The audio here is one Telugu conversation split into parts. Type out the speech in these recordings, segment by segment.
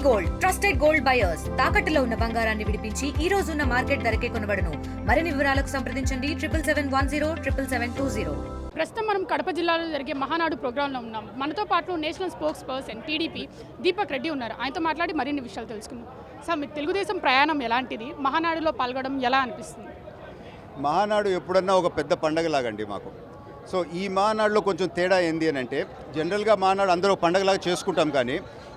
గోల్డ్ ట్రస్టెడ్ గోల్డ్ బయర్స్ తాకట్టులో ఉన్న బంగారాన్ని విడిపించి ఈ రోజు ఉన్న మార్కెట్ ధరకే కొనబడును. మరిన్ని వివరాలకు సంప్రదించండి 7771077720. ప్రస్తుతం మనం కడప జిల్లాలో జరిగే మహానాడు ప్రోగ్రాంలో ఉన్నాం. మనతో పాటు national spokes person TDP Deepak Reddy ఉన్నారు. ఆయనతో మాట్లాడి మరిన్ని విషయాలు తెలుసుకుందాం. సార్, మీ తెలుగుదేశం ప్రయాణం ఎలాంటిది? మహానాడులో పాల్గొనడం ఎలా అనిపిస్తుంది? మహానాడు ఎప్పుడన్నా ఒక పెద్ద పండగలాగండి మాకు. సో ఈ మహానాడులో కొంచెం తేడా ఏంది అని అంటే, జనరల్గా మహానాడు అందరూ పండగలాగా చేసుకుంటాం, కానీ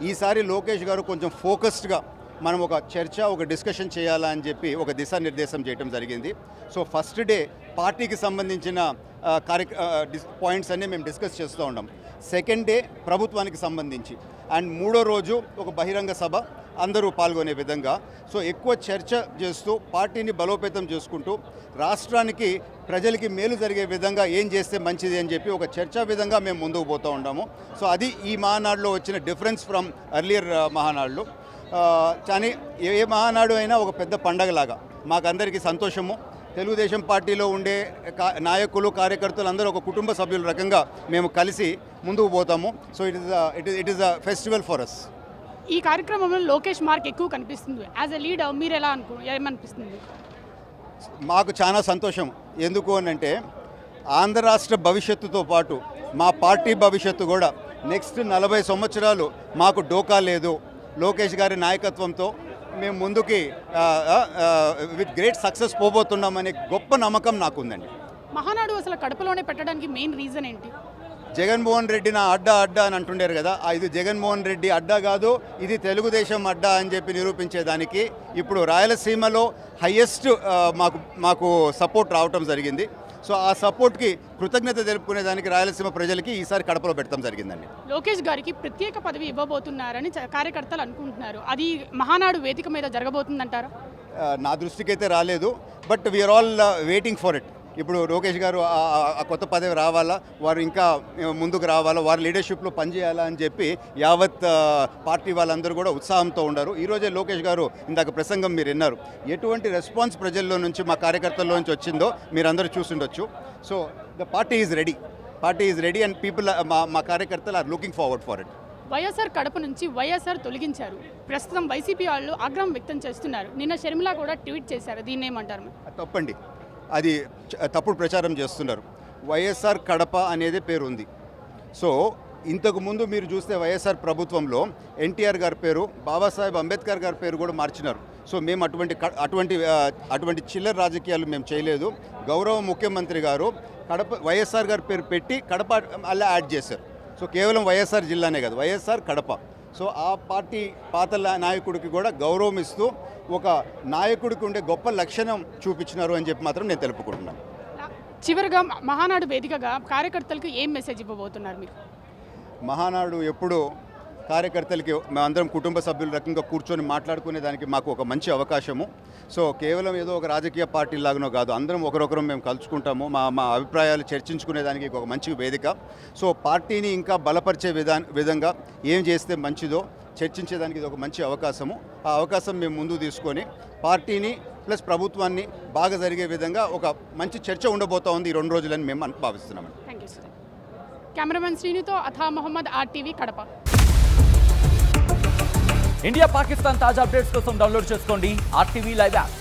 ఈసారి లోకేష్ గారు కొంచెం ఫోకస్డ్గా మనం ఒక చర్చ, ఒక డిస్కషన్ చేయాలా అని చెప్పి ఒక దిశానిర్దేశం చేయడం జరిగింది. సో ఫస్ట్ డే పార్టీకి సంబంధించిన పాయింట్స్ అన్నీ మేము డిస్కస్ చేస్తూ ఉన్నాం. సెకండ్ డే ప్రభుత్వానికి సంబంధించి, అండ్ మూడో రోజు ఒక బహిరంగ సభ అందరూ పాల్గొనే విధంగా. సో ఎక్కువ చర్చ చేస్తూ పార్టీని బలోపేతం చేసుకుంటూ రాష్ట్రానికి, ప్రజలకి మేలు జరిగే విధంగా ఏం చేస్తే మంచిది అని చెప్పి ఒక చర్చా విధంగా మేము ముందుకు పోతూ ఉన్నాము. సో అది ఈ మహానాడులో వచ్చిన డిఫరెన్స్ ఫ్రమ్ ఎర్లియర్ మహానాడులో. కానీ ఏ మహానాడు అయినా ఒక పెద్ద పండగలాగా మాకందరికీ సంతోషము. తెలుగుదేశం పార్టీలో ఉండే నాయకులు, కార్యకర్తలు అందరూ ఒక కుటుంబ సభ్యుల రకంగా మేము కలిసి ముందుకు పోతాము. So it is a festival for us. ఈ కార్యక్రమంలో లోకేష్ మార్క్ ఎక్కువ కనిపిస్తుంది. యాజ్ ఎ లీడర్ మీరు ఏమనిపిస్తుంది? మాకు చాలా సంతోషం. ఎందుకు అని అంటే, ఆంధ్ర రాష్ట్ర భవిష్యత్తుతో పాటు మా పార్టీ భవిష్యత్తు కూడా నెక్స్ట్ 40 సంవత్సరాలు మాకు డోకా లేదు. లోకేష్ గారి నాయకత్వంతో మేము ముందుకి విత్ గ్రేట్ సక్సెస్ పోబోతున్నామనే గొప్ప నమ్మకం నాకుందండి. మహానాడు అసలు కడపలోనే పెట్టడానికి మెయిన్ రీజన్ ఏంటి? జగన్మోహన్ రెడ్డి నా అడ్డా అని అంటుండారు కదా, ఇది జగన్మోహన్ రెడ్డి అడ్డా కాదు, ఇది తెలుగుదేశం అడ్డా అని చెప్పి నిరూపించేదానికి ఇప్పుడు రాయలసీమలో హయ్యెస్ట్ మాకు సపోర్ట్ రావటం జరిగింది. సో ఆ సపోర్ట్కి కృతజ్ఞత తెలుపుకునేదానికి రాయలసీమ ప్రజలకి ఈసారి కడపలో పెట్టడం జరిగిందండి. లోకేష్ గారికి ప్రత్యేక పదవి ఇవ్వబోతున్నారని కార్యకర్తలు అనుకుంటున్నారు. అది మహానాడు వేదిక మీద జరగబోతుందంటారా? నా దృష్టికి అయితే రాలేదు, but we're all waiting for it. ఇప్పుడు లోకేష్ గారు ఆ కొత్త పదవి రావాలా, వారు ఇంకా ముందుకు రావాలా, వారి లీడర్షిప్లో పనిచేయాలా అని చెప్పి యావత్ పార్టీ వాళ్ళందరూ కూడా ఉత్సాహంతో ఉన్నారు. ఈరోజే లోకేష్ గారు ఇందాక ప్రసంగం మీరు విన్నారు. ఎటువంటి రెస్పాన్స్ ప్రజల్లో నుంచి, మా కార్యకర్తల్లో నుంచి వచ్చిందో మీరందరూ చూసిండొచ్చు. So the party is ready and people, మా కార్యకర్తలు are looking forward for it. YSR Kadapa నుంచి వైఎస్ఆర్ తొలగించారు. ప్రస్తుతం వైసీపీ వాళ్ళు ఆగ్రహం వ్యక్తం చేస్తున్నారు. నిన్న షర్మిల కూడా ట్వీట్ చేశారు. దీన్ని ఏమంటారు? తప్పండి, అది తప్పుడు ప్రచారం చేస్తున్నారు. వైఎస్ఆర్ కడప అనేది పేరు ఉంది. సో ఇంతకుముందు మీరు చూస్తే వైఎస్ఆర్ ప్రభుత్వంలో ఎన్టీఆర్ గారి పేరు, బాబాసాహెబ్ అంబేద్కర్ గారి పేరు కూడా మార్చినారు. సో మేము అటువంటి చిల్లర రాజకీయాలు మేము చేయలేదు. గౌరవ ముఖ్యమంత్రి గారు వైఎస్ఆర్ గారి పేరు పెట్టి కడప అలా యాడ్ చేశారు. సో కేవలం వైఎస్ఆర్ జిల్లానే కాదు, వైఎస్ఆర్ కడప. సో ఆ పార్టీ పాత నాయకుడికి కూడా గౌరవం ఇస్తూ ఒక నాయకుడికి ఉండే గొప్ప లక్షణం చూపించినారు అని చెప్పి మాత్రం నేను తెలుపుకుంటున్నాను. చివరిగా మహానాడు వేదికగా కార్యకర్తలకు ఏం మెసేజ్ ఇవ్వబోతున్నారు మీరు? మహానాడు ఎప్పుడు కార్యకర్తలకి మేమందరం కుటుంబ సభ్యుల రకంగా కూర్చొని మాట్లాడుకునే దానికి మాకు ఒక మంచి అవకాశము. సో కేవలం ఏదో ఒక రాజకీయ పార్టీ లాగానో కాదు, అందరం ఒకరొకరం మేము కలుసుకుంటాము. మా అభిప్రాయాలు చర్చించుకునే దానికి ఒక మంచి వేదిక. సో పార్టీని ఇంకా బలపరిచే విధంగా ఏం చేస్తే మంచిదో చర్చించేదానికి ఇది ఒక మంచి అవకాశము. ఆ అవకాశం మేము ముందు తీసుకొని పార్టీని ప్లస్ ప్రభుత్వాన్ని బాగా జరిగే విధంగా ఒక మంచి చర్చ ఉండబోతా ఉంది ఈ 2 రోజులని మేము భావిస్తున్నాము. Thank you sir. కెమెరామెన్ శ్రీనితో అథా మొహమ్మద్, RTV కడప. ఇండియా పాకిస్తాన్ తాజా అప్డేట్స్ కోసం డౌన్లోడ్ చేసుకోండి RTV లైవ్ యాప్.